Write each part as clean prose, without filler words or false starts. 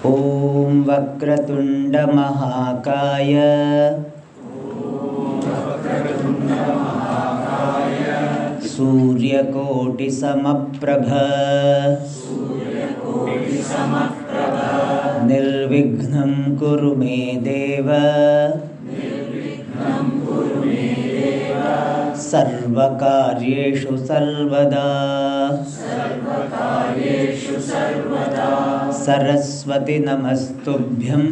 ॐ वक्रतुण्ड महाकाय सूर्यकोटि समप्रभ निर्विघ्नं कुरु मे देव सर्वकार्येषु सर्वदा सरस्वती नमस्तुभ्यं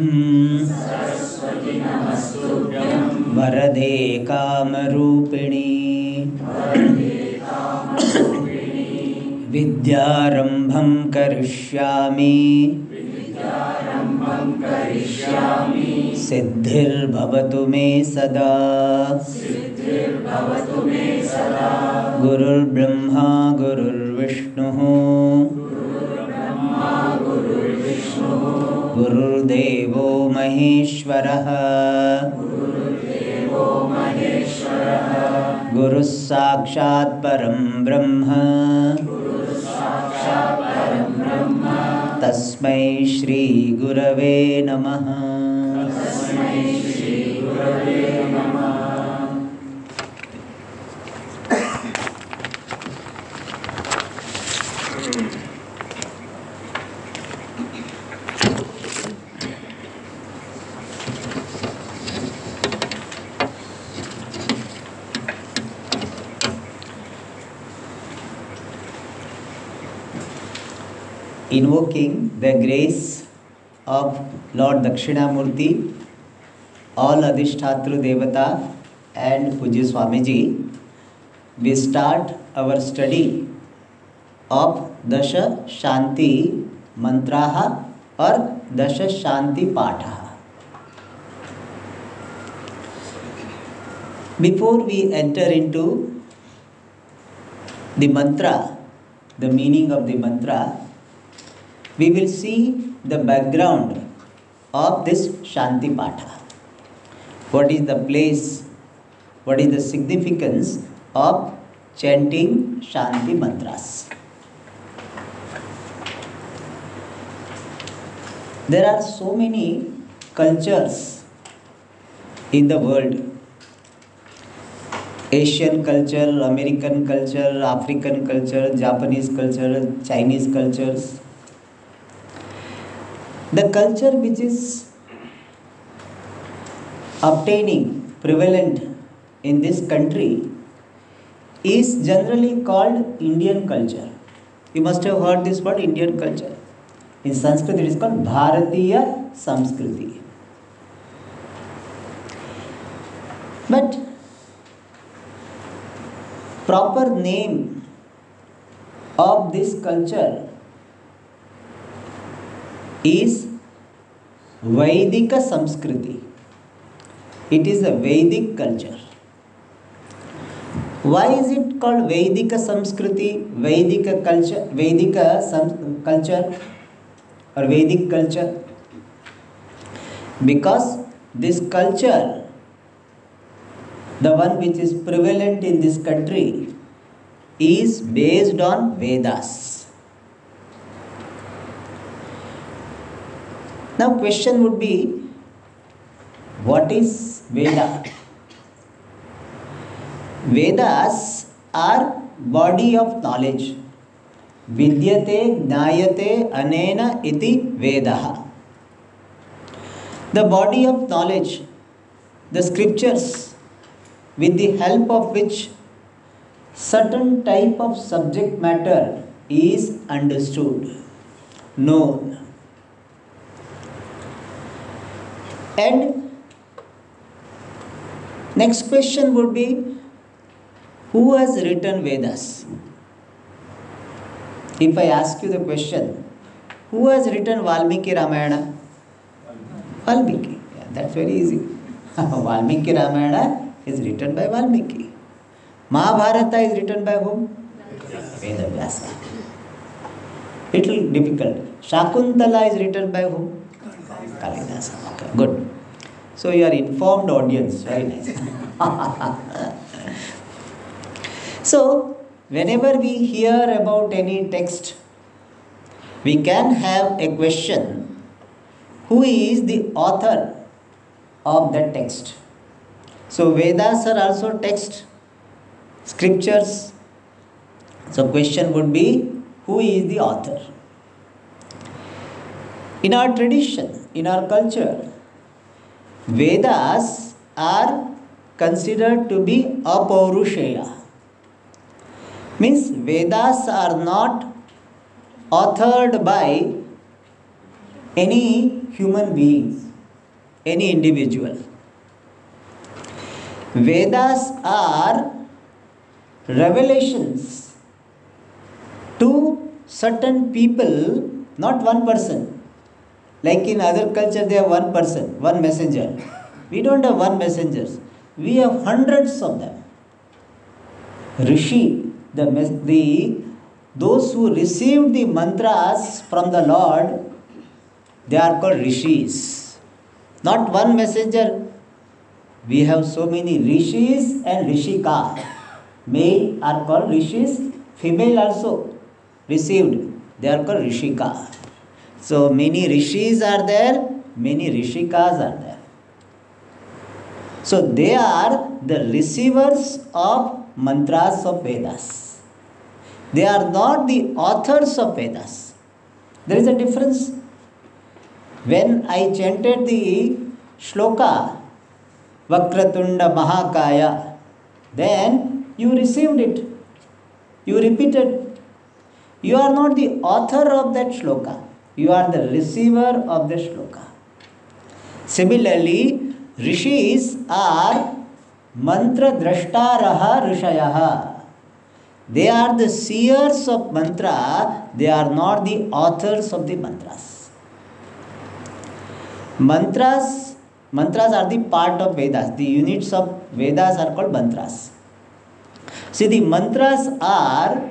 वरदे कामरूपिणी विद्यारम्भं करिष्यामि सिद्धिर्भवतु मे सदा गुरुर्ब्रह्मा गुरुर्विष्णुः गुरुर्देवो महेश्वरः गुरुः साक्षात् परं ब्रह्म तस्मै श्री गुरवे नमः। Invoking the grace of Lord Dakshinamurti, all Adhishtatru Devata and Pujya Swamiji, we start our study of Dasha Shanti Mantraha or Dasha Shanti Pathaha. Before we enter into the mantra, the meaning of the mantra, we will see the background of this Shanti Patha. What is the place, what is the significance of chanting Shanti mantras? There are so many cultures in the world. Asian culture, American culture, African culture, Japanese culture, Chinese cultures. The culture which is obtaining prevalent in this country is generally called Indian culture. You must have heard this word, Indian culture. In Sanskrit it is called Bharatiya Samskriti. But proper name of this culture is Vaidika Samskriti. It is a Vedic culture. Why is it called Vedika Samskriti, Vedika culture, culture or Vedic culture? Because this culture, the one which is prevalent in this country, is based on Vedas. Now question would be, what is Veda? Vedas are body of knowledge. Vidyate jnayate anena iti Vedaha. The body of knowledge, the scriptures, with the help of which certain type of subject matter is understood, known. And next question would be, who has written Vedas? If I ask you the question, who has written Valmiki Ramayana? Valmiki. Yeah, that's very easy. Valmiki Ramayana is written by Valmiki. Mahabharata is written by whom? Veda Vyasa. Little difficult. Shakuntala is written by whom? Kalidasa. Okay, good. So you are informed audience. Very nice. So whenever we hear about any text, we can have a question who is the author of that text. So Vedas are also text, scriptures. So question would be, who is the author? In our tradition, in our culture, Vedas are considered to be apaurushaya. Means Vedas are not authored by any human beings, any individual. Vedas are revelations to certain people, not one person. Like in other culture, they have one person, one messenger. We don't have one messenger. We have hundreds of them. Rishi, those who received the mantras from the Lord, they are called rishis. Not one messenger. We have so many rishis and rishika. Male are called rishis, female also received. They are called rishika. So many rishis are there, many rishikas are there. So they are the receivers of mantras of Vedas. They are not the authors of Vedas. There is a difference. When I chanted the shloka, Vakratunda Mahakaya, then you received it. You repeated. You are not the author of that shloka. You are the receiver of the shloka. Similarly, rishis are mantra drashtaraha rishayaha. They are the seers of mantra. They are not the authors of the mantras. Mantras are the part of Vedas. The units of Vedas are called mantras. See, the mantras are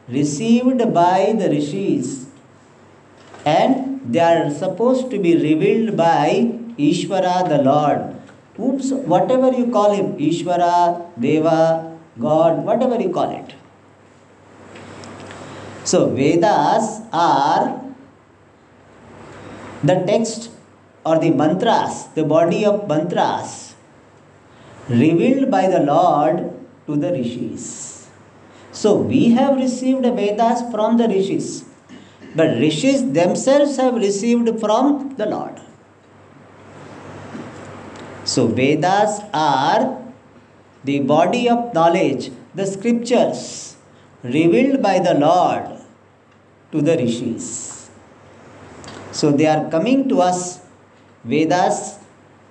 received by the rishis and they are supposed to be revealed by Ishvara, the Lord. Oops, whatever you call him, Ishvara, Deva, God, whatever you call it. So Vedas are the text or the mantras, the body of mantras revealed by the Lord to the rishis. So we have received Vedas from the rishis, but rishis themselves have received from the Lord. So Vedas are the body of knowledge, the scriptures revealed by the Lord to the rishis. So they are coming to us, Vedas,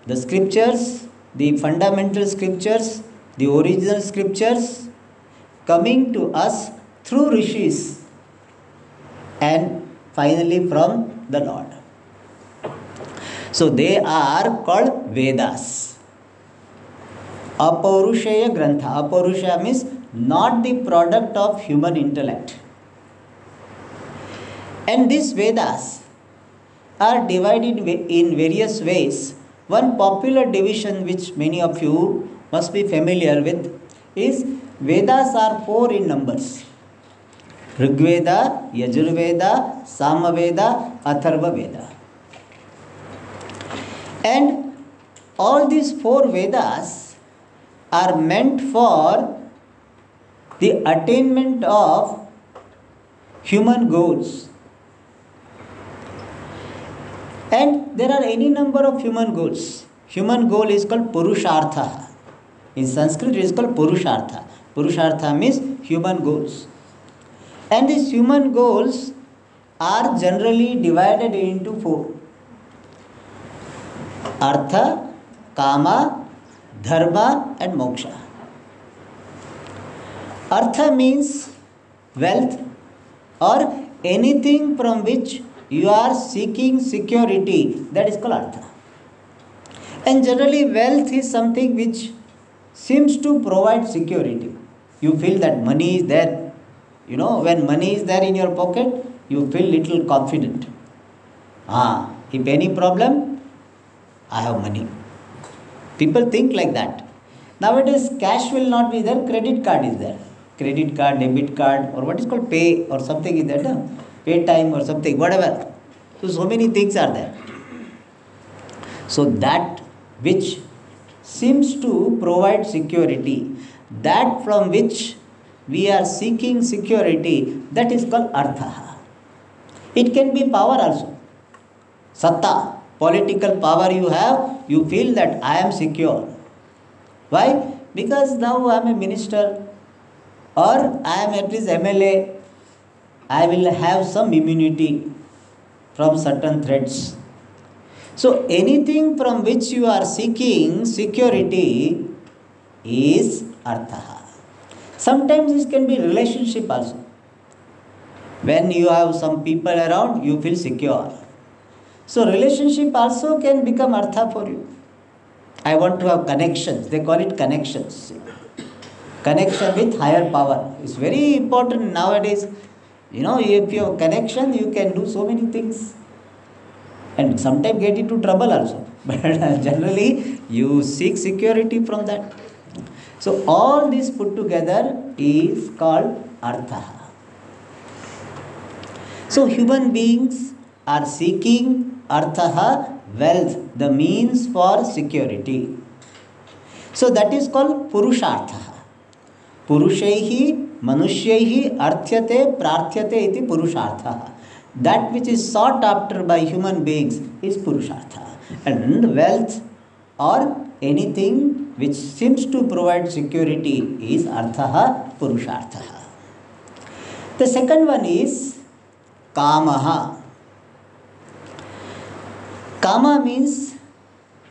the scriptures, the fundamental scriptures, the original scriptures, coming to us through rishis and finally from the Lord. So they are called Vedas. Apaurushaya Grantha. Apaurushaya means not the product of human intellect. And these Vedas are divided in various ways. One popular division which many of you must be familiar with is Vedas are 4 in numbers. Rigveda, Yajurveda, Samaveda, Atharva Veda. And all these 4 Vedas are meant for the attainment of human goals. And there are any number of human goals. Human goal is called Purushartha. In Sanskrit it is called Purushartha. Purushartha means human goals. And these human goals are generally divided into 4. Artha, Kama, Dharma and Moksha. Artha means wealth or anything from which you are seeking security. That is called Artha. And generally wealth is something which seems to provide security. You feel that money is there. You know, when money is there in your pocket, you feel little confident. If any problem, I have money. People think like that. Nowadays, cash will not be there, credit card is there. Credit card, debit card, or what is called pay or something is there. No? Pay time or something, whatever. So many things are there. So that which seems to provide security, that from which we are seeking security, that is called artha. It can be power also. Satta, political power you have, you feel that I am secure. Why? Because now I am a minister or I am at least MLA, I will have some immunity from certain threats. So anything from which you are seeking security is artha. Sometimes this can be relationship also. When you have some people around, you feel secure. So relationship also can become artha for you. I want to have connections. They call it connections. Connection with higher power is very important nowadays. If you have connection, you can do so many things. And sometimes get into trouble also. But generally, you seek security from that. So all this put together is called artha. So human beings are seeking artha, wealth, the means for security. So that is called purushartha. Purushaihi manushaihi arthyate prarthyate iti purushartha. That which is sought after by human beings is purushartha. And wealth or anything which seems to provide security is artha, purushartha. The second one is kamaha. Kama means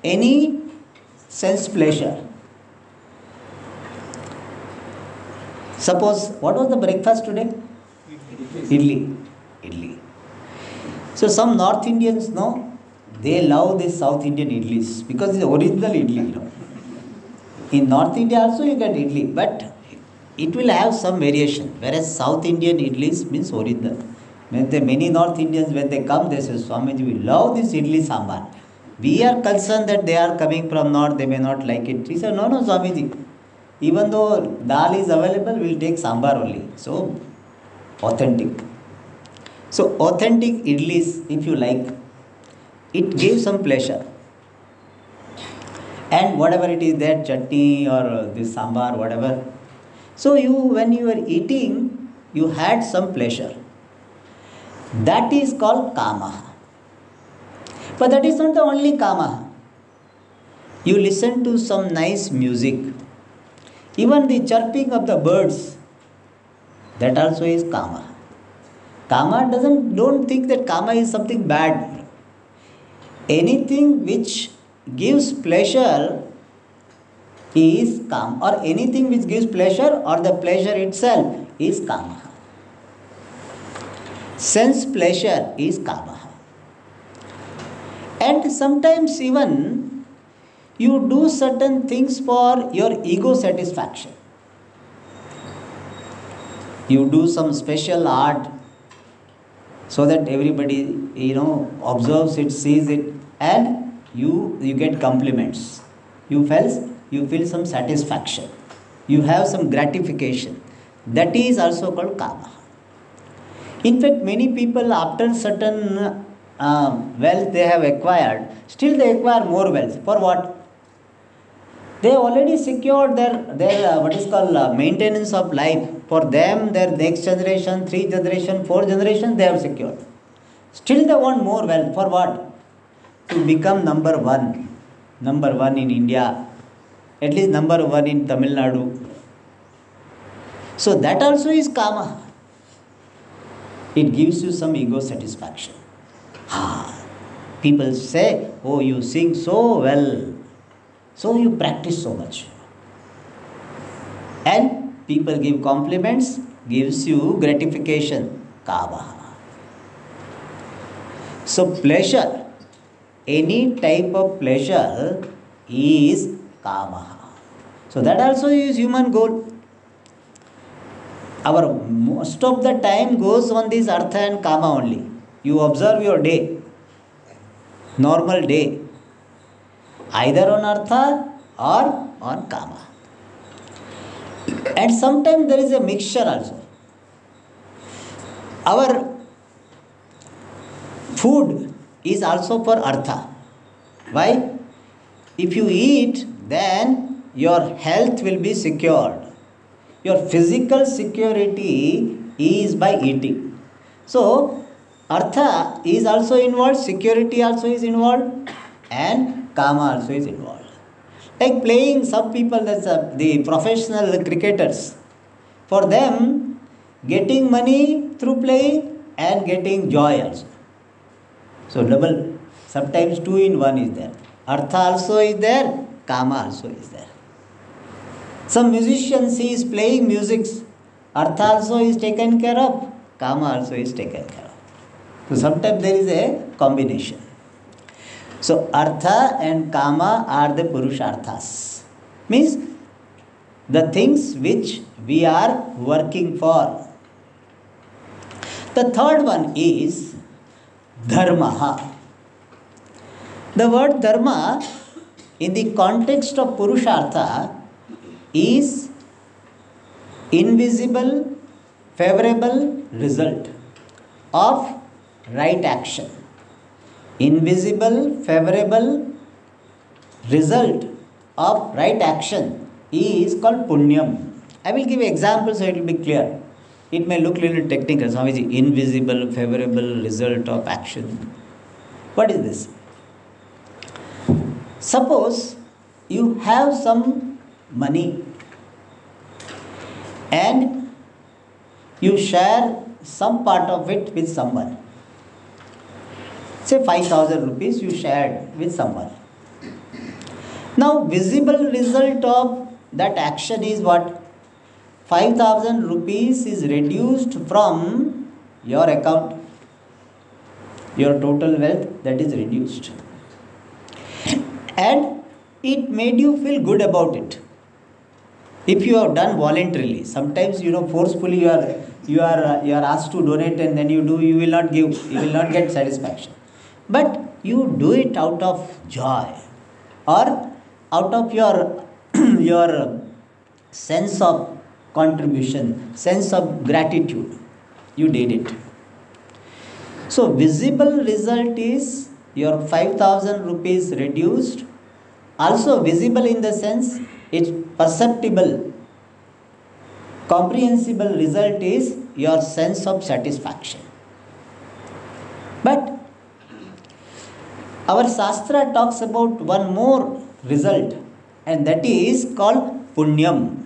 any sense pleasure. Suppose, what was the breakfast today? Idli. So some North Indians, they love this South Indian idlis because it's original idli. In North India also you get idli, but it will have some variation. Whereas South Indian idlis means original. Many North Indians, when they come, they say, Swamiji, we love this idli sambar. We are concerned that they are coming from North, they may not like it. He said, no, Swamiji. Even though dal is available, we will take sambar only. So, authentic. So, authentic idlis, if you like, it gives some pleasure. And whatever it is there, chutney or this sambar, whatever. So, when you were eating, you had some pleasure. That is called kama. But that is not the only kama. You listen to some nice music. Even the chirping of the birds, that also is kama. Kama don't think that kama is something bad. Anything which gives pleasure is kama, or anything which gives pleasure or the pleasure itself is kama. Sense pleasure is kama. And sometimes even you do certain things for your ego satisfaction. You do some special art so that everybody, observes it, sees it, and you get compliments. You feel some satisfaction. You have some gratification. That is also called kama. In fact, many people, after certain wealth they have acquired, still they acquire more wealth. For what? They already secured their what is called maintenance of life. For them, their next generation, 3 generation, 4 generation, they have secured. Still they want more wealth. For what? To become number one in India, at least number one in Tamil Nadu. So that also is kama. It gives you some ego satisfaction. People say, oh, you sing so well, so you practice so much. And people give compliments, gives you gratification, kama. So pleasure, any type of pleasure is kama. So that also is human goal. Our most of the time goes on this artha and kama only. You observe your day, normal day, either on artha or on kama. And sometimes there is a mixture also. Our food is also for artha. Why? If you eat, then your health will be secured. Your physical security is by eating. So, artha is also involved, security also is involved, and kama also is involved. Like playing, some people, that's the professional cricketers. For them, getting money through playing and getting joy also. So double, sometimes two in one is there. Artha also is there, kama also is there. Some musicians, he is playing music, artha also is taken care of, kama also is taken care of. So sometimes there is a combination. So artha and kama are the purusharthas. Means the things which we are working for. The third one is dharma. The word dharma in the context of purushartha is invisible favorable result of right action. Invisible favorable result of right action is called punyam. I will give an example so it will be clear. It may look little technical. Swamiji, invisible favorable result of action. What is this? Suppose you have some money and you share some part of it with someone. Say 5,000 rupees you shared with someone. Now visible result of that action is what? 5,000 rupees is reduced from your account. Your total wealth, that is reduced. And it made you feel good about it. If you have done voluntarily, sometimes forcefully you are asked to donate and then you will not give, you will not get satisfaction. But you do it out of joy or out of your your sense of contribution, sense of gratitude. You did it. So visible result is your 5,000 rupees reduced. Also visible in the sense it's perceptible. Comprehensible result is your sense of satisfaction. But our Shastra talks about one more result, and that is called punyam.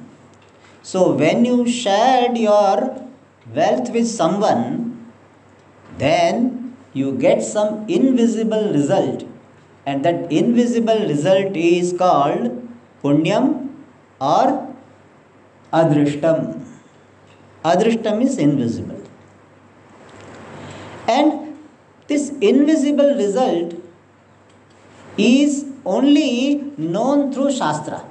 So when you shared your wealth with someone, then you get some invisible result, and that invisible result is called punyam or adrishtam. Adrishtam is invisible. And this invisible result is only known through Shastra.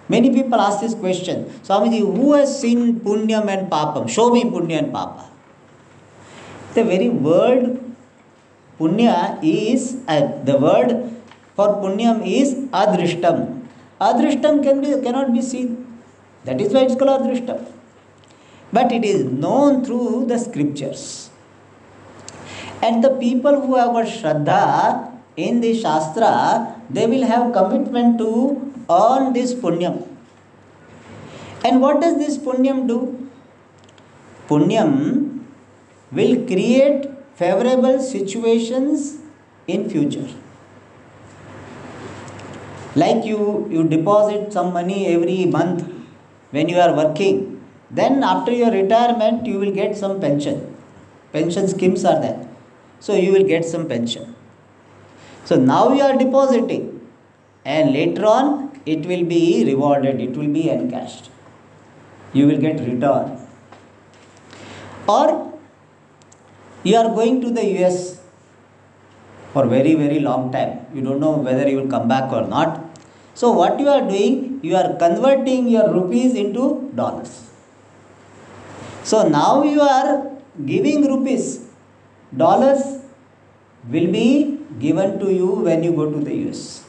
Many people ask this question, Swamiji, who has seen punyam and papam? Show me punya and papa. The very word punya is, the word for punyam is adrishtam. Adrishtam cannot be seen. That is why it's called adrishtam. But it is known through the scriptures. And the people who have got Shraddha in the Shastra, they will have commitment to earn this punyam. And what does this punyam do? Punyam will create favorable situations in future. Like you deposit some money every month when you are working. Then after your retirement, you will get some pension. Pension schemes are there. So you will get some pension. So now you are depositing, and later on it will be rewarded, it will be encashed. You will get return. Or you are going to the US for very, very long time. You don't know whether you will come back or not. So what you are doing, you are converting your rupees into dollars. So now you are giving rupees. Dollars will be given to you when you go to the US.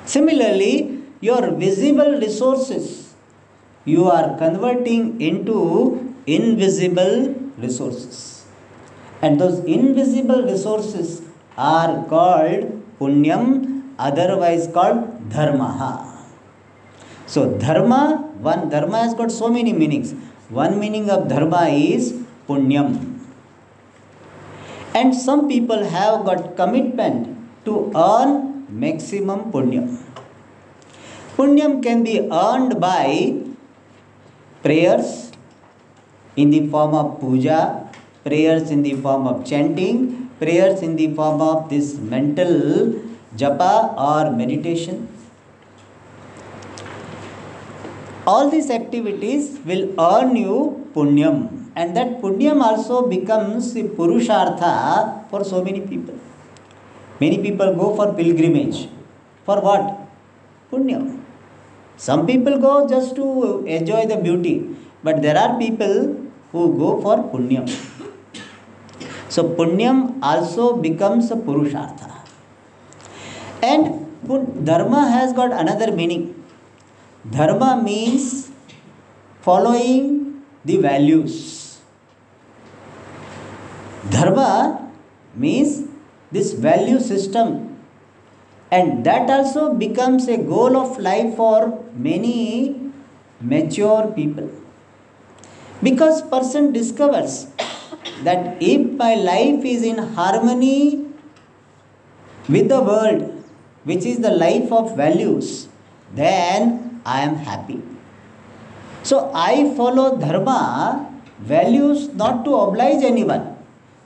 Similarly, your visible resources, you are converting into invisible resources. And those invisible resources are called punyam otherwise called dharma. So one dharma has got so many meanings. One meaning of dharma is punyam. And some people have got commitment to earn maximum punyam. Punyam can be earned by prayers in the form of puja, prayers in the form of chanting, prayers in the form of this mental japa or meditation. All these activities will earn you punyam, and that punyam also becomes the purushartha for so many people. Many people go for pilgrimage. For what? Punyam. Some people go just to enjoy the beauty, but there are people who go for punyam. So punyam also becomes a purushartha. And dharma has got another meaning. Dharma means following the values. Dharma means this value system, and that also becomes a goal of life for many mature people. Because person discovers that if my life is in harmony with the world, which is the life of values, then I am happy. So I follow dharma, values, not to oblige anyone,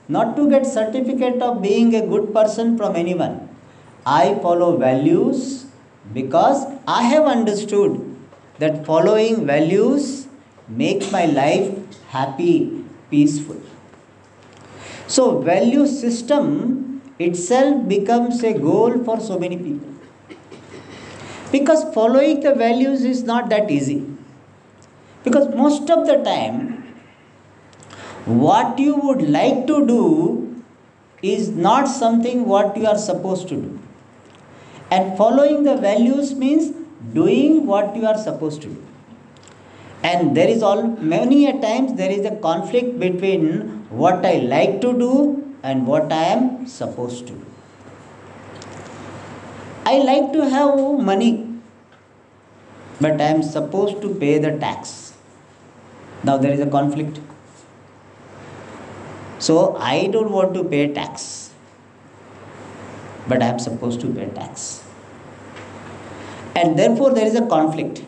not to get certificate of being a good person from anyone. I follow values because I have understood that following values make my life happy, peaceful. So value system itself becomes a goal for so many people. Because following the values is not that easy. Because most of the time, what you would like to do is not something what you are supposed to do. And following the values means doing what you are supposed to do. And there is many a times there is a conflict between what I like to do and what I am supposed to do. I like to have money, but I am supposed to pay the tax. Now there is a conflict. So I don't want to pay tax, but I am supposed to pay tax. And therefore there is a conflict.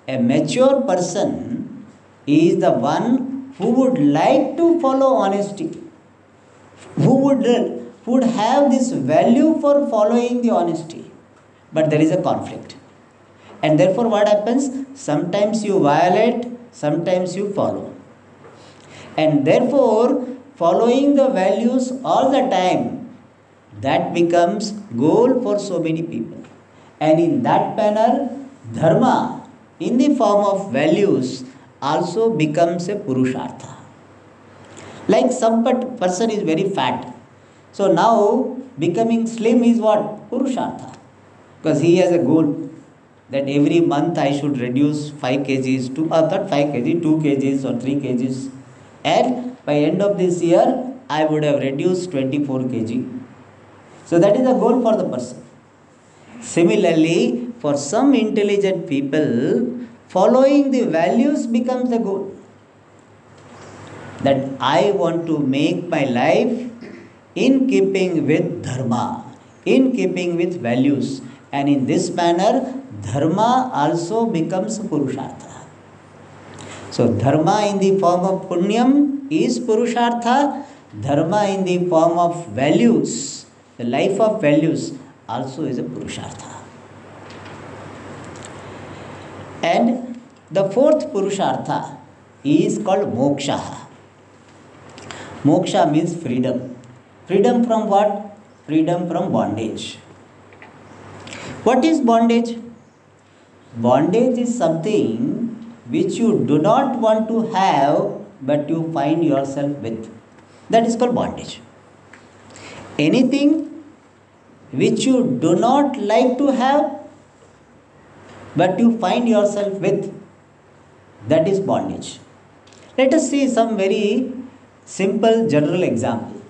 A mature person is the one who would like to follow honesty, who would have this value for following the honesty, but there is a conflict. And therefore what happens? Sometimes you violate, sometimes you follow. And therefore following the values all the time, that becomes goal for so many people. And in that manner, dharma in the form of values also becomes a purushartha. Like some person is very fat. So now becoming slim is what? Purushartha. Because he has a goal that every month I should reduce 5 kgs to, not 5 kg, 2 kgs or 3 kgs. And by end of this year, I would have reduced 24 kg. So that is a goal for the person. Similarly, for some intelligent people, following the values becomes the goal. That I want to make my life in keeping with dharma, in keeping with values. And in this manner, dharma also becomes purushartha. So dharma in the form of punyam is purushartha. Dharma in the form of values, the life of values, also is a purushartha. And the fourth purushartha is called moksha. Moksha means freedom. Freedom from what? Freedom from bondage. What is bondage? Bondage is something which you do not want to have, but you find yourself with. That is called bondage. Anything which you do not like to have, but you find yourself with, that is bondage. Let us see some very simple general example.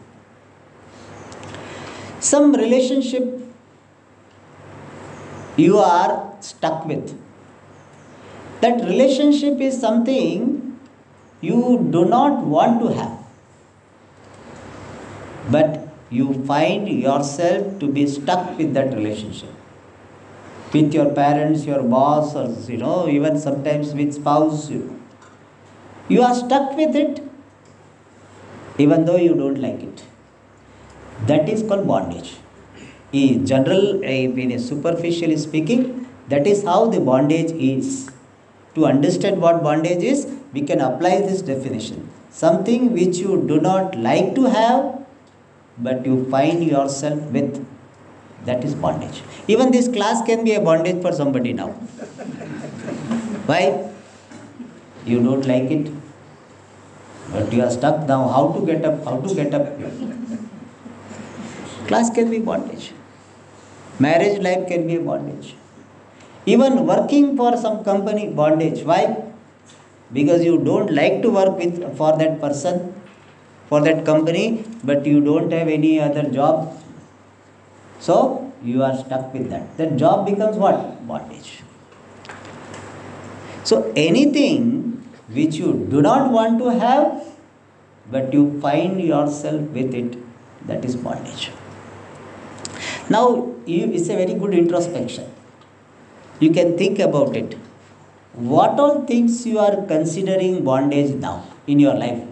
Some relationship you are stuck with. That relationship is something you do not want to have, but you find yourself to be stuck with that relationship. With your parents, your boss, or even sometimes with spouse, you are stuck with it even though you don't like it. That is called bondage. In general, in a superficially speaking, that is how the bondage is. To understand what bondage is, we can apply this definition. Something which you do not like to have, but you find yourself with. That is bondage. Even this class can be a bondage for somebody now. Why? You don't like it, but you are stuck now. How to get up? How to get up? Class can be bondage. Marriage life can be a bondage. Even working for some company, bondage. Why? Because you don't like to work for that person, for that company, but you don't have any other job. So you are stuck with that. That job becomes what? Bondage. So anything which you do not want to have, but you find yourself with it, that is bondage. Now, it's a very good introspection. You can think about it. What all things you are considering bondage now in your life?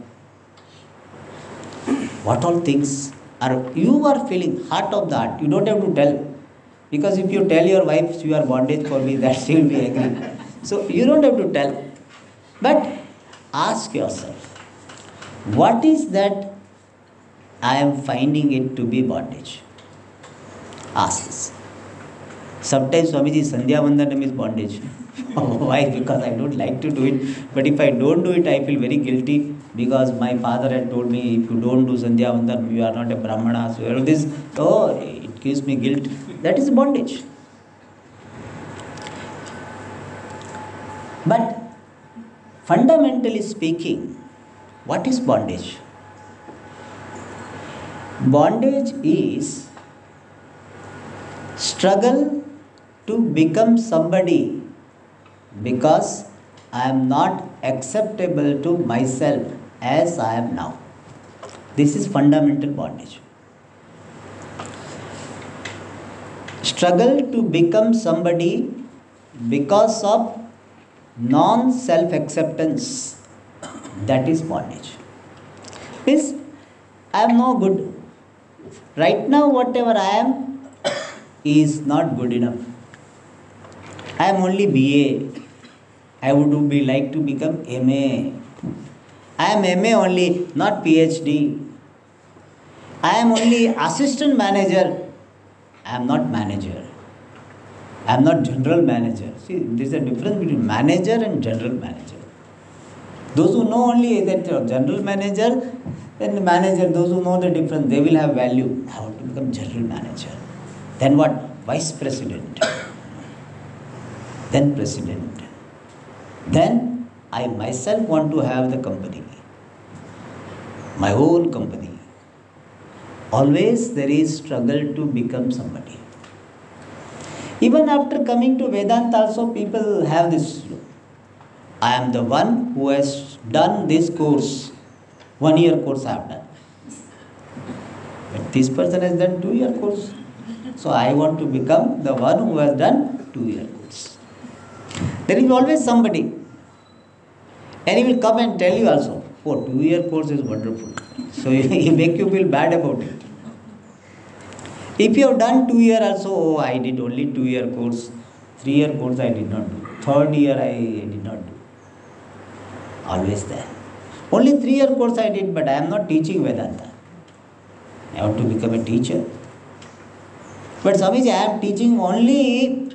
What all things you are feeling, heart of the heart? You don't have to tell. Because if you tell your wife you are bondage for me, that she will be angry. So you don't have to tell. But ask yourself, what is that I am finding it to be bondage? Ask this. Sometimes Swamiji, Sandhya Vandanam is bondage. Why? Because I don't like to do it. But if I don't do it, I feel very guilty. Because my father had told me, if you don't do Sandhya Vandanam, you are not a Brahmana. So this, it gives me guilt. That is bondage. But fundamentally speaking, what is bondage? Bondage is struggle to become somebody because I am not acceptable to myself as I am now. This is fundamental bondage. Struggle to become somebody because of non-self-acceptance. That is bondage. Means I am no good. Right now, whatever I am is not good enough. I am only BA. I would be like to become MA. I am MA only, not PhD. I am only assistant manager. I am not manager. I am not general manager. See, there is a difference between manager and general manager. Those who know only that general manager, then the manager, those who know the difference, they will have value. I want to become general manager. Then what? Vice president. Then president. Then I myself want to have the company. My own company. Always there is struggle to become somebody. Even after coming to Vedanta also people have this. I am the one who has done this course. 1 year course I have done. But this person has done 2 year course. So I want to become the one who has done 2 year course. There is always somebody. And he will come and tell you also, 2 year course is wonderful. So he make you feel bad about it. If you have done 2 year also, I did only 2 year course. 3 year course I did not do. 3rd year I did not do. Always there. Only 3 year course I did, but I am not teaching Vedanta. I want to become a teacher. But Swamiji, I am teaching only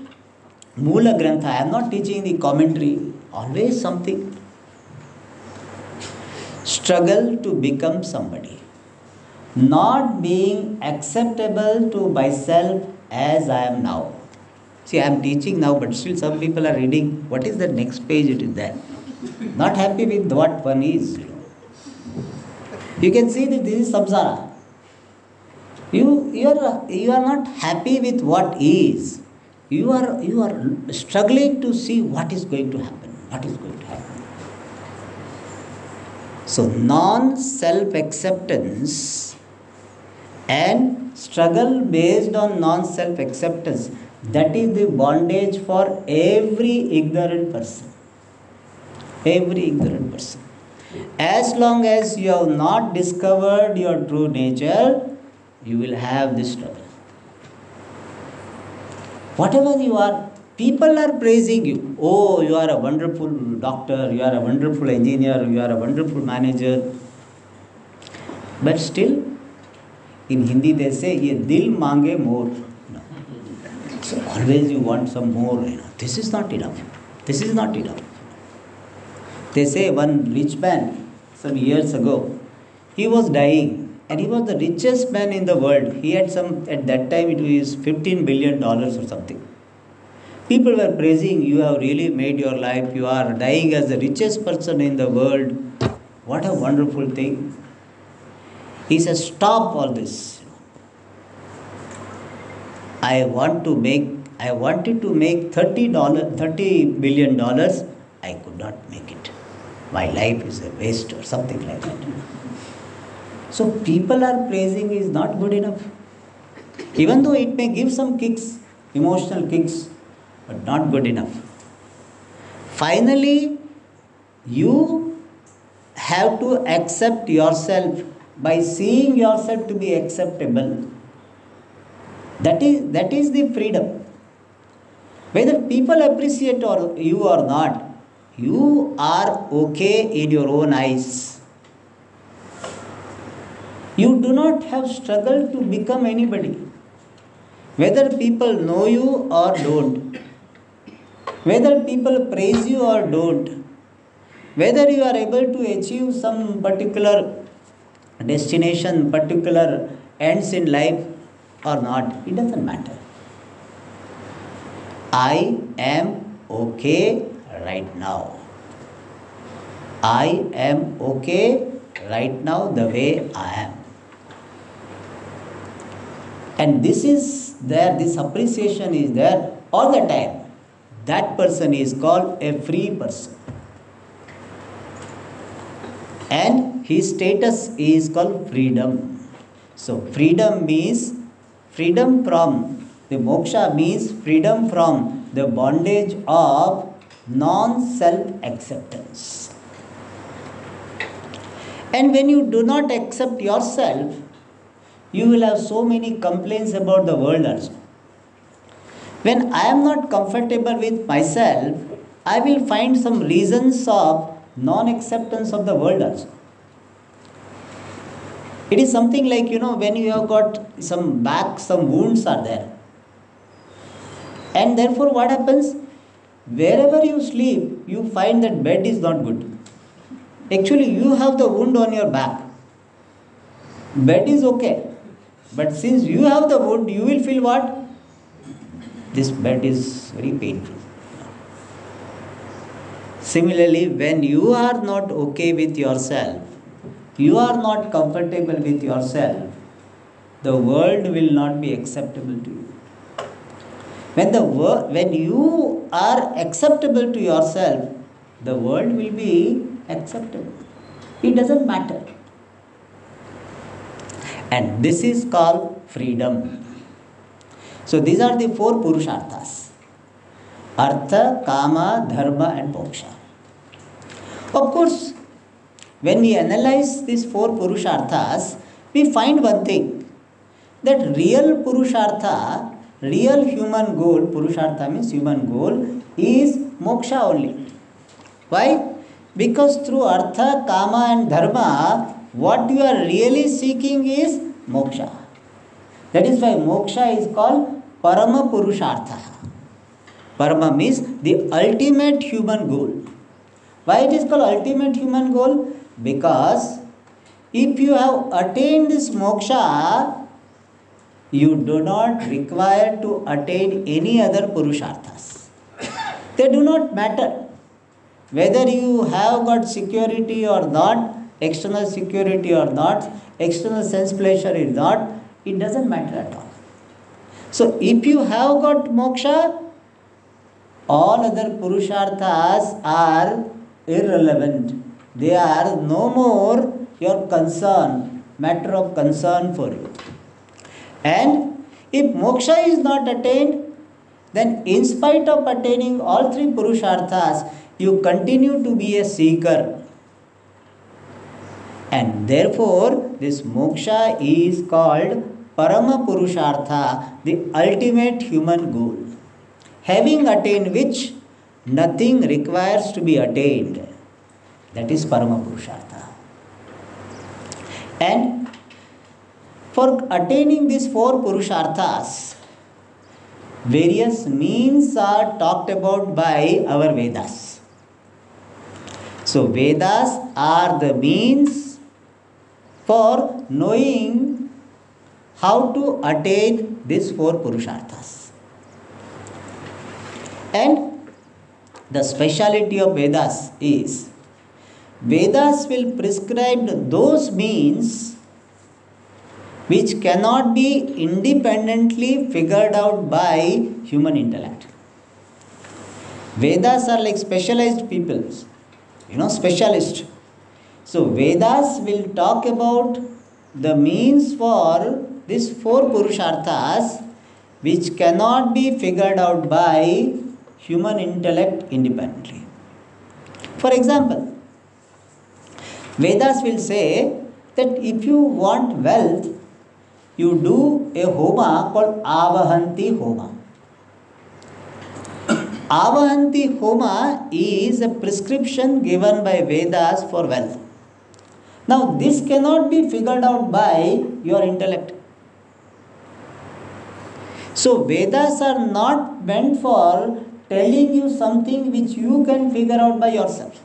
Moola Grantha. I am not teaching the commentary. Always something. Struggle to become somebody. Not being acceptable to myself as I am now. See, I am teaching now, but still some people are reading. What is the next page? It is there. Not happy with what one is. You can see that this is samsara. You are not happy with what is. you are struggling to see what is going to happen, what is going to happen. So non-self acceptance and struggle based on non-self acceptance, that is the bondage for every ignorant person. Every ignorant person. As long as you have not discovered your true nature, you will have this struggle. Whatever you are, people are praising you. Oh, you are a wonderful doctor, you are a wonderful engineer, you are a wonderful manager. But still, in Hindi they say, ye dil mange more. So always you want some more. This is not enough. This is not enough. They say one rich man, some years ago, he was dying and he was the richest man in the world. He had at that time it was $15 billion or something. People were praising, you have really made your life, you are dying as the richest person in the world. What a wonderful thing. He says, stop all this. I wanted to make $30 billion. I could not make it. My life is a waste or something like that. So people are praising is not good enough. Even though it may give some kicks, emotional kicks, but not good enough. Finally, you have to accept yourself by seeing yourself to be acceptable. That is the freedom. Whether people appreciate you or not, you are okay in your own eyes. You do not have struggled to become anybody. Whether people know you or don't, whether people praise you or don't, whether you are able to achieve some particular destination, particular ends in life or not, it doesn't matter. I am okay right now. I am okay right now the way I am. And this is there, this appreciation is there all the time. That person is called a free person. And his status is called freedom. So freedom means freedom from, the moksha means freedom from the bondage of non-self-acceptance. And when you do not accept yourself, you will have so many complaints about the world also. When I am not comfortable with myself, I will find some reasons of non-acceptance of the world also. It is something like, when you have got some wounds are there. And therefore what happens? Wherever you sleep, you find that bed is not good. Actually, you have the wound on your back. Bed is okay. But since you have the wound, you will feel what? This bed is very painful. Similarly, when you are not okay with yourself, you are not comfortable with yourself, the world will not be acceptable to you. When you are acceptable to yourself, the world will be acceptable. It doesn't matter. And this is called freedom. So these are the 4 Purusharthas. Artha, Kama, Dharma and Moksha. Of course, when we analyze these 4 Purusharthas, we find one thing. That real Purushartha, real human goal, Purushartha means human goal, is Moksha only. Why? Because through Artha, Kama and Dharma, what you are really seeking is Moksha. That is why Moksha is called Parama Purushartha. Parama means the ultimate human goal. Why it is called ultimate human goal? Because if you have attained this Moksha, you do not require to attain any other Purusharthas. They do not matter. Whether you have got security or not, external security or not, external sense pleasure or not, it doesn't matter at all. So if you have got moksha, all other purusharthas are irrelevant. They are no more your concern, matter of concern for you. And if moksha is not attained, then in spite of attaining all three purusharthas, you continue to be a seeker. And therefore, this moksha is called Parama Purushartha, the ultimate human goal, having attained which nothing requires to be attained. That is Parama Purushartha. And for attaining these four Purusharthas, various means are talked about by our Vedas. So Vedas are the means for knowing how to attain these four Purusharthas. And the speciality of Vedas is, Vedas will prescribe those means which cannot be independently figured out by human intellect. Vedas are like specialized peoples, specialists. So Vedas will talk about the means for these four Purusharthas which cannot be figured out by human intellect independently. For example, Vedas will say that if you want wealth, you do a homa called Avahanti Homa. Avahanti Homa is a prescription given by Vedas for wealth. Now, this cannot be figured out by your intellect. So, Vedas are not meant for telling you something which you can figure out by yourself.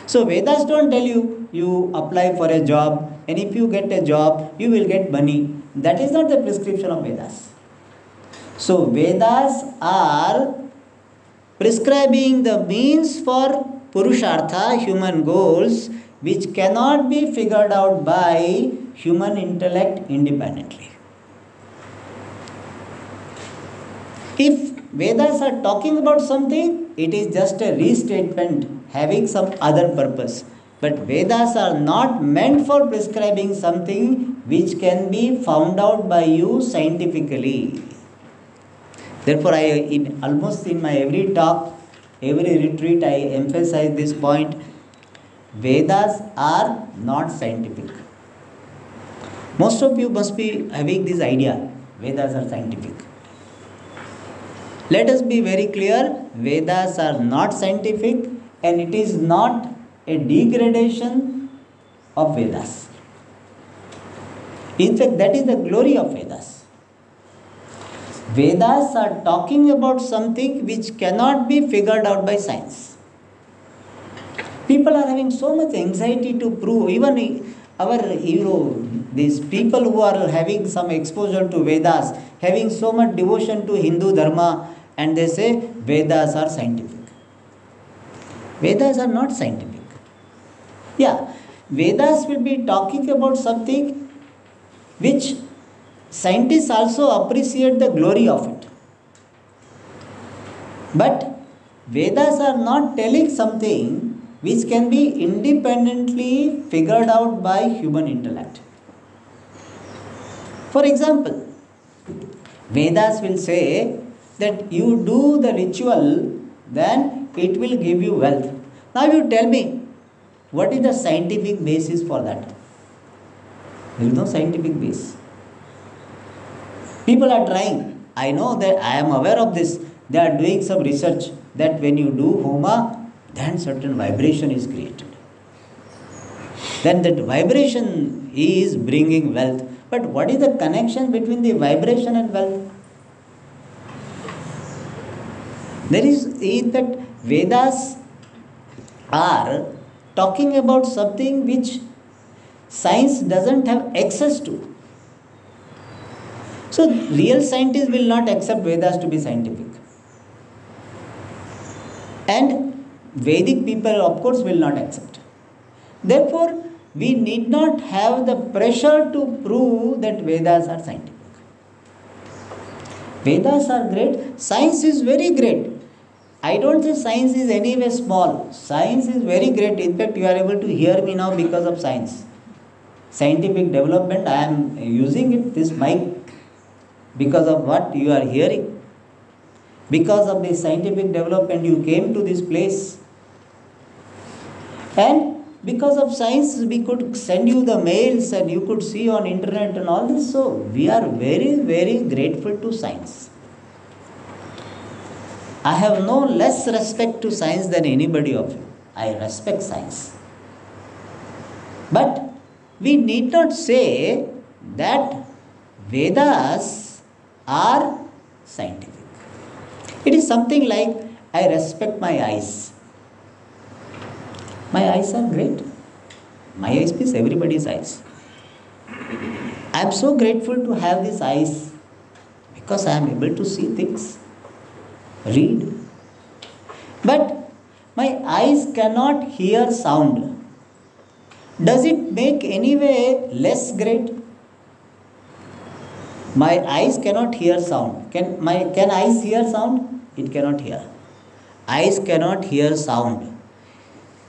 So, Vedas don't tell you, you apply for a job, and if you get a job, you will get money. That is not the prescription of Vedas. So, Vedas are prescribing the means for Purushartha, human goals, which cannot be figured out by human intellect independently. If Vedas are talking about something, it is just a restatement having some other purpose. But Vedas are not meant for prescribing something which can be found out by you scientifically. Therefore, almost in my every talk, every retreat, I emphasize this point. Vedas are not scientific. Most of you must be having this idea, Vedas are scientific. Let us be very clear, Vedas are not scientific, and it is not a degradation of Vedas. In fact, that is the glory of Vedas. Vedas are talking about something which cannot be figured out by science. People are having so much anxiety to prove, even our, these people who are having some exposure to Vedas, having so much devotion to Hindu Dharma, and they say Vedas are scientific. Vedas are not scientific. Yeah, Vedas will be talking about something which scientists also appreciate the glory of it. But Vedas are not telling something which can be independently figured out by human intellect. For example, Vedas will say that you do the ritual, then it will give you wealth. Now you tell me, what is the scientific basis for that? There is no scientific base. People are trying. I know that, I am aware of this. They are doing some research that when you do homa, then certain vibration is created. Then that vibration is bringing wealth. But what is the connection between the vibration and wealth? There is that Vedas are talking about something which science doesn't have access to. So, real scientists will not accept Vedas to be scientific. And Vedic people, of course, will not accept. Therefore, we need not have the pressure to prove that Vedas are scientific. Vedas are great. Science is very great. I don't say science is anyway small. Science is very great. In fact, you are able to hear me now because of science. Scientific development, I am using it, this mic, because of what you are hearing. Because of the scientific development, you came to this place. And because of science, we could send you the mails and you could see on internet and all this. So, we are very, very grateful to science. I have no less respect to science than anybody of you. I respect science. But we need not say that Vedas are scientific. It is something like, I respect my eyes. My eyes are great. My eyes means everybody's eyes. I am so grateful to have these eyes because I am able to see things, read. But my eyes cannot hear sound. Does it make any way less great? My eyes cannot hear sound. Can eyes hear sound? It cannot hear. Eyes cannot hear sound.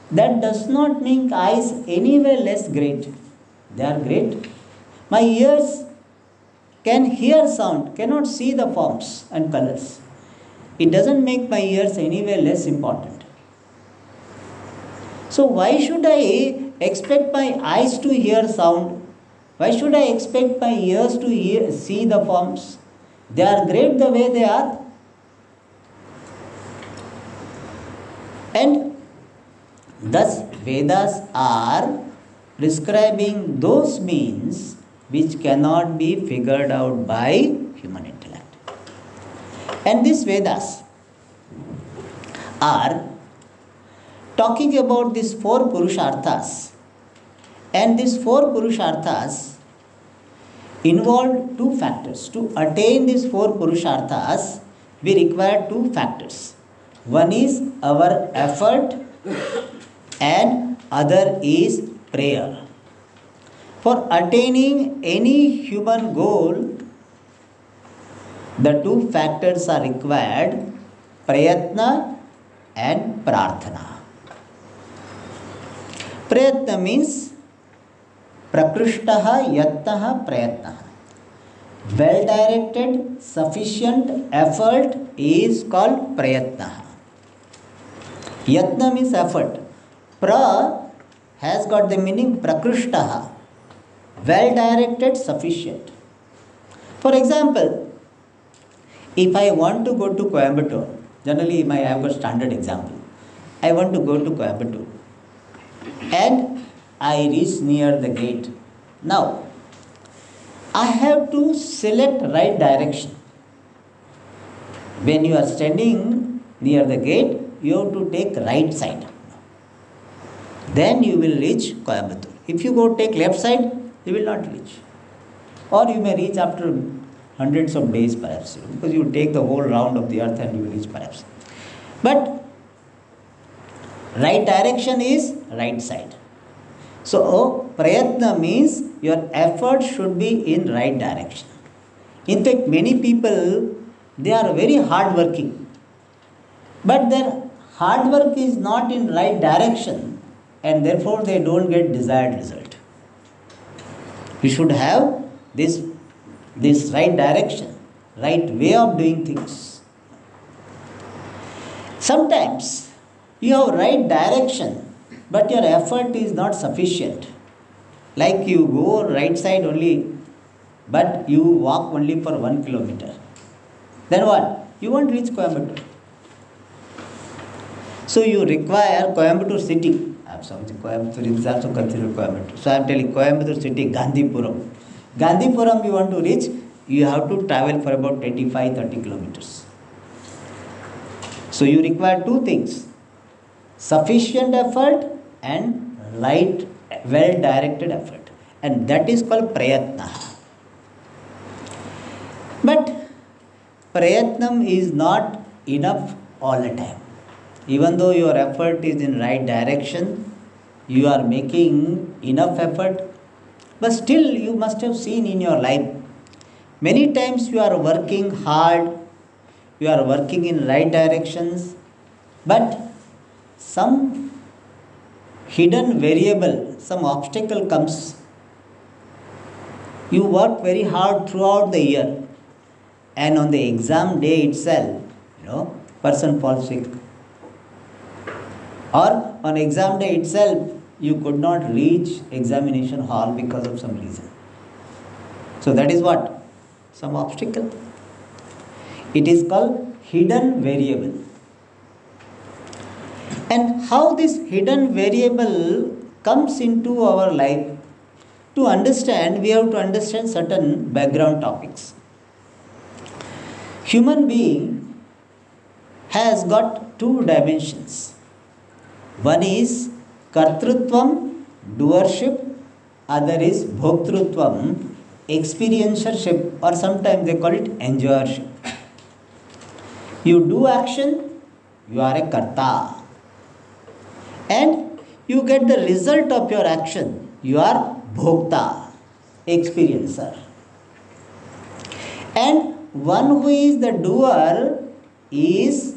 That does not make eyes any way less great. They are great. My ears can hear sound, cannot see the forms and colors. It doesn't make my ears any way less important. So why should I expect my eyes to hear sound? Why should I expect my ears to see the forms? They are great the way they are. And thus Vedas are prescribing those means which cannot be figured out by human intellect. And these Vedas are talking about these 4 Purusharthas. And these 4 Purusharthas involve 2 factors. To attain these 4 Purusharthas, we require 2 factors. One is our effort and other is prayer. For attaining any human goal, the 2 factors are required, prayatna and prarthana. Prayatna means prakrishtaha yatnaha prayatnaha. Well-directed, sufficient effort is called prayatnaha. Yatna means effort. Pra has got the meaning prakrishtaha. Well-directed, sufficient. For example, if I want to go to Coimbatore, generally I have got standard example. I want to go to Coimbatore and I reach near the gate. Now, I have to select right direction. When you are standing near the gate, you have to take right side. Then you will reach Coimbatore. If you go take left side, you will not reach. Or you may reach after hundreds of days perhaps, because you will take the whole round of the earth and you will reach perhaps. But right direction is right side. So, prayatna means your effort should be in right direction. In fact, many people, they are very hard working. But their hard work is not in right direction and therefore they don't get desired result. You should have this right direction, right way of doing things. Sometimes you have right direction, but your effort is not sufficient. Like you go right side only, but you walk only for 1 kilometer. Then what? You won't reach Coimbatore. So you require Coimbatore city. Coimbatore is also considered Coimbatore. So I am telling Coimbatore city, Gandhipuram. Gandhipuram you want to reach, you have to travel for about 25-30 kilometers. So you require 2 things. Sufficient effort and right, well-directed effort. And that is called prayatna. But prayatnam is not enough all the time. Even though your effort is in right direction, you are making enough effort, but still you must have seen in your life, Many times you are working hard, you are working in right directions, but some hidden variable, some obstacle comes. You work very hard throughout the year, and on the exam day itself, person falls sick. Or on exam day itself, you could not reach examination hall because of some reason. So that is what? Some obstacle. It is called hidden variable. And how this hidden variable comes into our life, to understand, we have to understand certain background topics. Human being has got two dimensions. One is kartrutvam, doership, other is bhoktrutvam, experiencership, or sometimes they call it enjoyership. You do action, you are a karta. And you get the result of your action, you are bhokta, experiencer. And one who is the doer is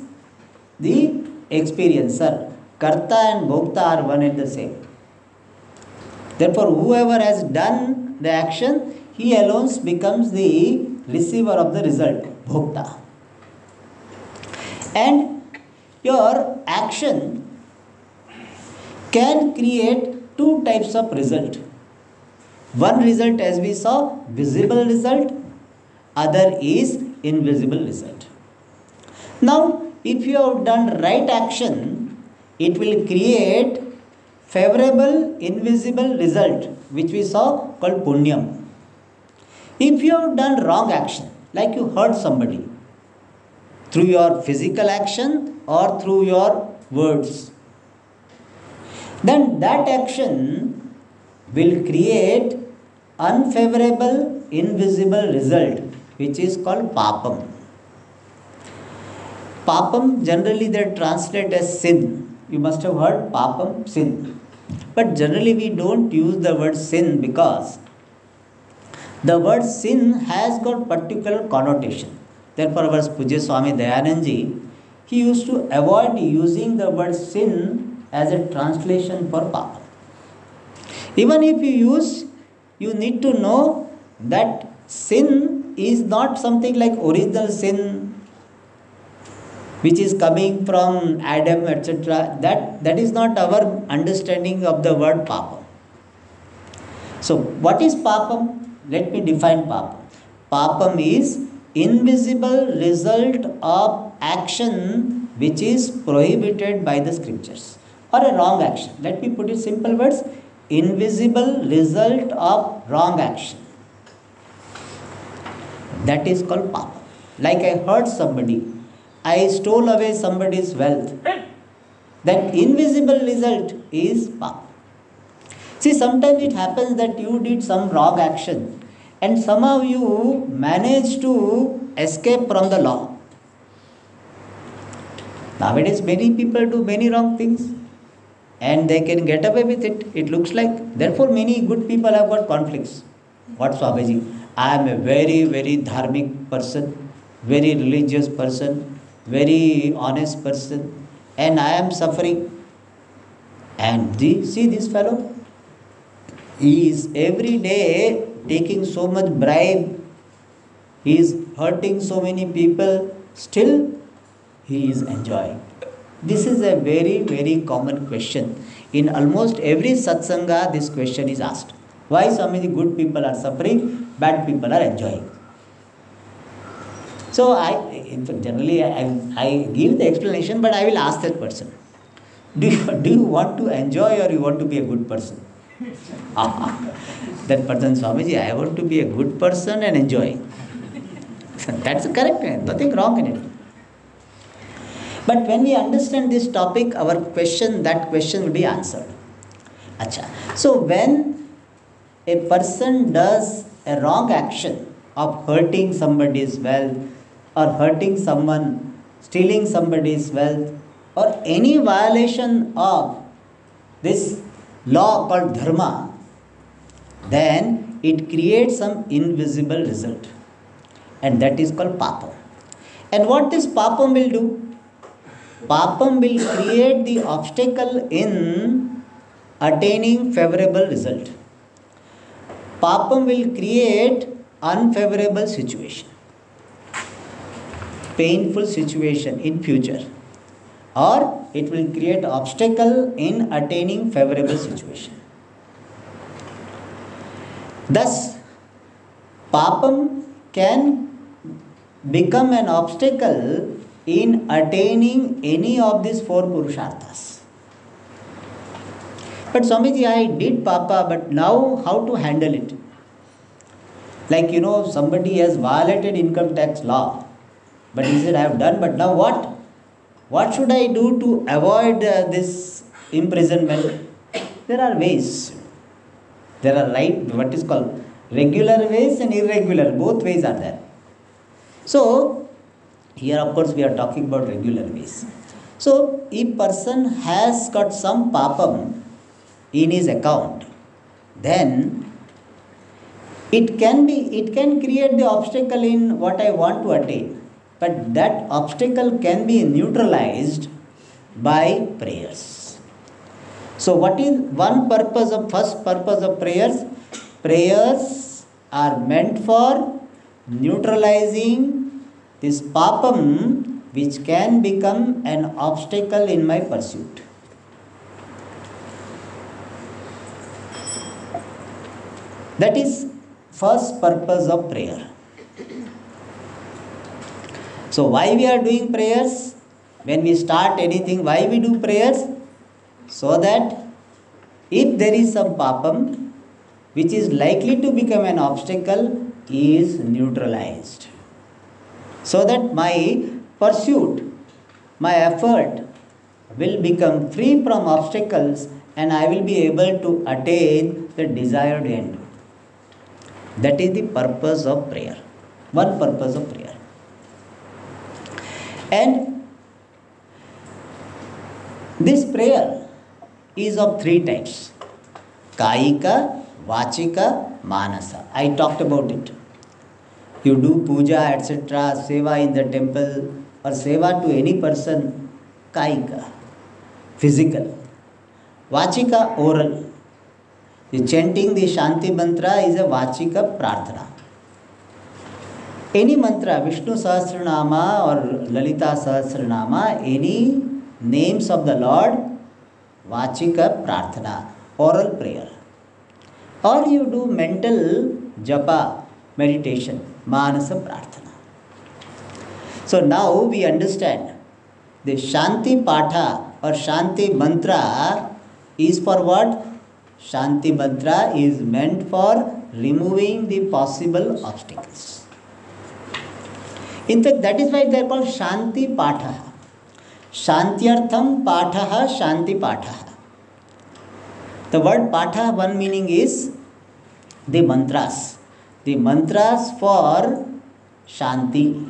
the experiencer. Karta and bhokta are one and the same. Therefore, whoever has done the action, he alone becomes the receiver of the result, bhokta. And your action can create two types of result. One result, as we saw, visible result, other is invisible result. Now, if you have done right action, it will create favorable invisible result, which we saw called punyam. If you have done wrong action, like you hurt somebody, through your physical action or through your words, then that action will create unfavorable invisible result, which is called papam. Papam generally they translate as sin. You must have heard papam, sin. But generally we don't use the word sin because the word sin has got particular connotation. Therefore our Pujya Swami Dayanandji, he used to avoid using the word sin as a translation for papam. Even if you use, you need to know that sin is not something like original sin which is coming from Adam, etc. That is not our understanding of the word papam. So what is papam? Let me define papam. Papam is invisible result of action which is prohibited by the scriptures, or a wrong action. Let me put it simple words. Invisible result of wrong action. That is called papam. Like I hurt somebody, I stole away somebody's wealth. That invisible result is papam. See, sometimes it happens that you did some wrong action and somehow you manage to escape from the law. Nowadays, many people do many wrong things and they can get away with it. It looks like. Therefore, many good people have got conflicts. What, Swamiji? I am a very, very dharmic person, very religious person, very honest person, and I am suffering. And see this fellow? He is every day taking so much bribe. He is hurting so many people. Still, he is enjoying. This is a very, very common question. In almost every satsanga, this question is asked. Why so many good people are suffering, bad people are enjoying? So, generally I give the explanation, but I will ask that person. Do you want to enjoy or you want to be a good person? That person, Swamiji, I want to be a good person and enjoy. That's correct, nothing wrong in it. But when we understand this topic, that question will be answered. Achha. So when a person does a wrong action of hurting somebody's wealth or hurting someone, stealing somebody's wealth, or any violation of this law called dharma, then it creates some invisible result. and that is called papam. And what this papam will do? Papam will create the obstacle in attaining favorable result. Papam will create unfavorable situation, painful situation in future, or it will create obstacle in attaining favorable situation. Thus, papam can become an obstacle in attaining any of these four purusharthas. But Swamiji, I did papa, but now how to handle it? Like, somebody has violated income tax law, but he said, I have done, but now what? What should I do to avoid this imprisonment? There are ways. There are what is called regular ways and irregular. Both ways are there. So, here of course we are talking about regular ways. So, if person has got some papam in his account, then it can create the obstacle in what I want to attain. But that obstacle can be neutralized by prayers. So what is first purpose of prayers? Prayers are meant for neutralizing this papam which can become an obstacle in my pursuit. That is first purpose of prayer. So why we are doing prayers? When we start anything, why we do prayers? So that if there is some papam which is likely to become an obstacle is neutralized. So that my pursuit, my effort will become free from obstacles and I will be able to attain the desired end. That is the purpose of prayer. One purpose of prayer. And this prayer is of three types. Kayika, Vachika, Manasa. I talked about it. You do puja, etc., seva in the temple or seva to any person, Kayika, physical. Vachika, oral. The chanting the Shanti mantra is a Vachika prarthana. Any mantra, Vishnu Sahasranama or Lalita Sahasranama, any names of the Lord, Vachika prarthana, oral prayer. Or you do mental japa, meditation, Manasa prarthana. So now we understand the Shanti Patha or Shanti Mantra is for what? Shanti Mantra is meant for removing the possible obstacles. In fact, that is why they are called Shanti Patha. Shantyartham Patha, Shanti Patha. The word Patha, one meaning is the mantras. The mantras for Shanti.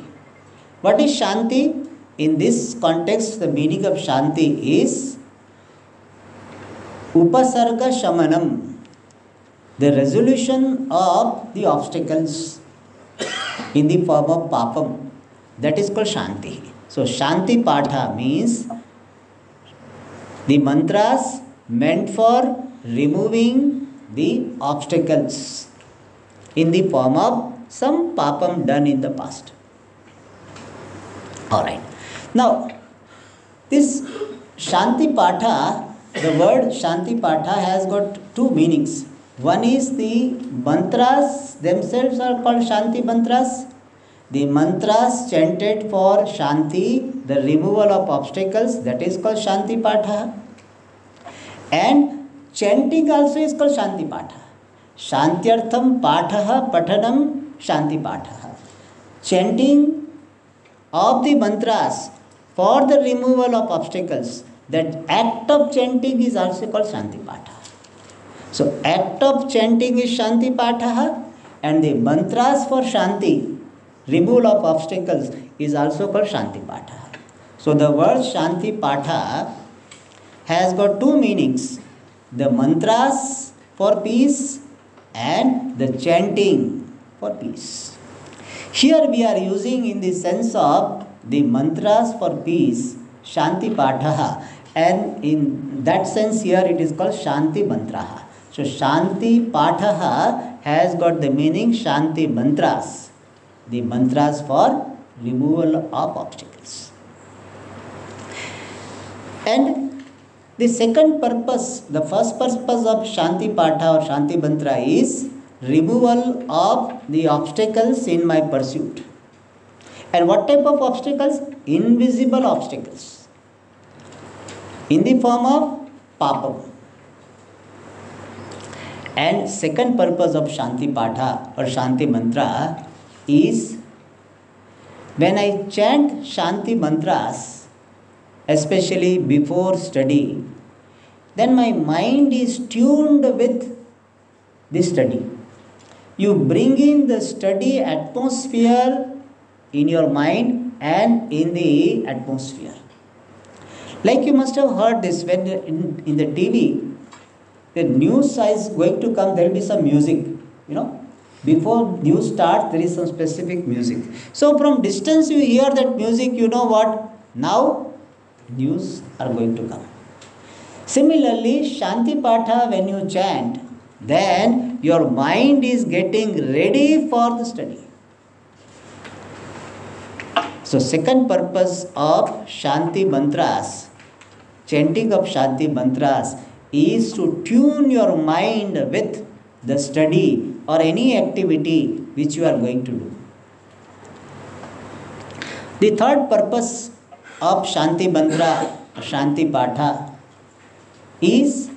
What is Shanti? In this context, the meaning of Shanti is Upasarga Shamanam, the resolution of the obstacles in the form of papam. That is called Shanti. So Shanti Patha means the mantras meant for removing the obstacles in the form of some papam done in the past. Alright. Now, this Shanti Patha, the word Shanti Patha has got two meanings. One is the mantras themselves are called Shanti mantras. The mantras chanted for Shanti, the removal of obstacles, that is called Shanti Patha. And chanting also is called Shanti Patha. Shantyartham Patha Pathanam Shanti Patha. Chanting of the mantras for the removal of obstacles, that act of chanting is also called Shanti Patha. So act of chanting is Shanti Patha and the mantras for Shanti, removal of obstacles, is also called Shanti Patha. So the word Shanti Patha has got two meanings. The mantras for peace and the chanting for peace. Here we are using in the sense of the mantras for peace, Shanti Pathaha, and in that sense here it is called Shanti Mantraha. So Shanti Pathaha has got the meaning Shanti Mantras, the mantras for removal of obstacles. And the second purpose, the first purpose of Shanti Patha or Shanti Mantra is removal of the obstacles in my pursuit. And what type of obstacles? Invisible obstacles. In the form of papam. And second purpose of Shanti Patha or Shanti Mantra is when I chant Shanti Mantras, especially before study, then my mind is tuned with the study. You bring in the study atmosphere in your mind and in the atmosphere. Like you must have heard this when in the TV, the news is going to come, there will be some music, Before news starts, there is some specific music. So from distance you hear that music, you know what? Now news are going to come. Similarly, Shanti Patha, when you chant, then your mind is getting ready for the study. So second purpose of Shanti Mantras, chanting of Shanti Mantras, is to tune your mind with the study or any activity which you are going to do. The third purpose of Shanti Mantra, Shanti Patha, is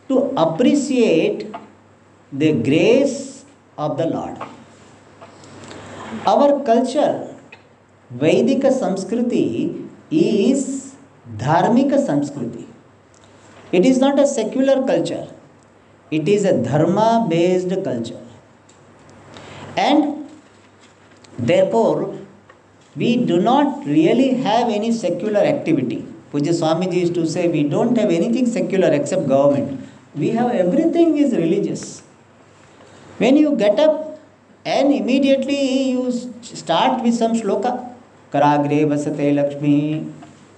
to appreciate the grace of the Lord. Our culture, Vedika Samskriti, is Dharmika Samskriti. It is not a secular culture. It is a dharma-based culture. And therefore, we do not really have any secular activity. Puja Swamiji used to say, we don't have anything secular except government. We have everything is religious. When you get up and immediately you start with some shloka, Karagre vasate Lakshmi,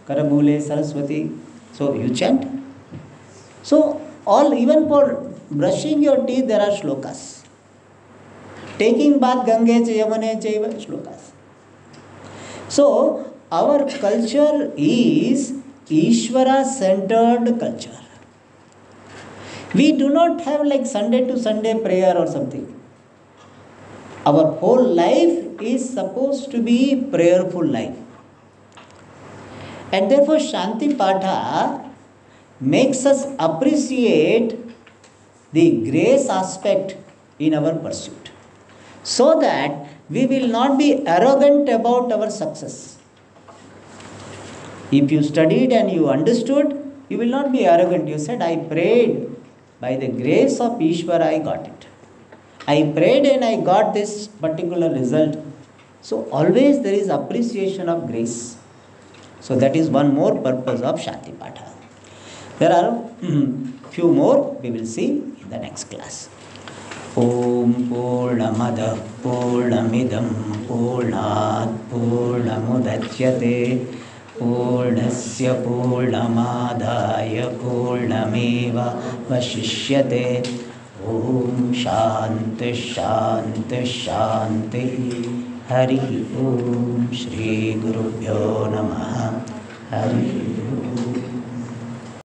Karabule Saraswati. So you chant. So even for brushing your teeth, there are shlokas. Taking bath, Gange Yamune Chaiva, shlokas. So our culture is Ishvara-centered culture. We do not have like Sunday to Sunday prayer or something. Our whole life is supposed to be prayerful life. And therefore Shanti Patha makes us appreciate the grace aspect in our pursuit, so that we will not be arrogant about our success. If you studied and you understood, you will not be arrogant. You said, I prayed, by the grace of Ishvara I got it. I prayed and I got this particular result. So always there is appreciation of grace. So that is one more purpose of Shanti Patha. There are few more we will see in the next class. Om Purnamada Purnamidam Purnat Purnamudachyate Purnasya Purnamadaya Purnameva Vashishyate. Om Shanti Shanti Shanti. Hari Om Shri Gurubhyo Namaha. Hari Om.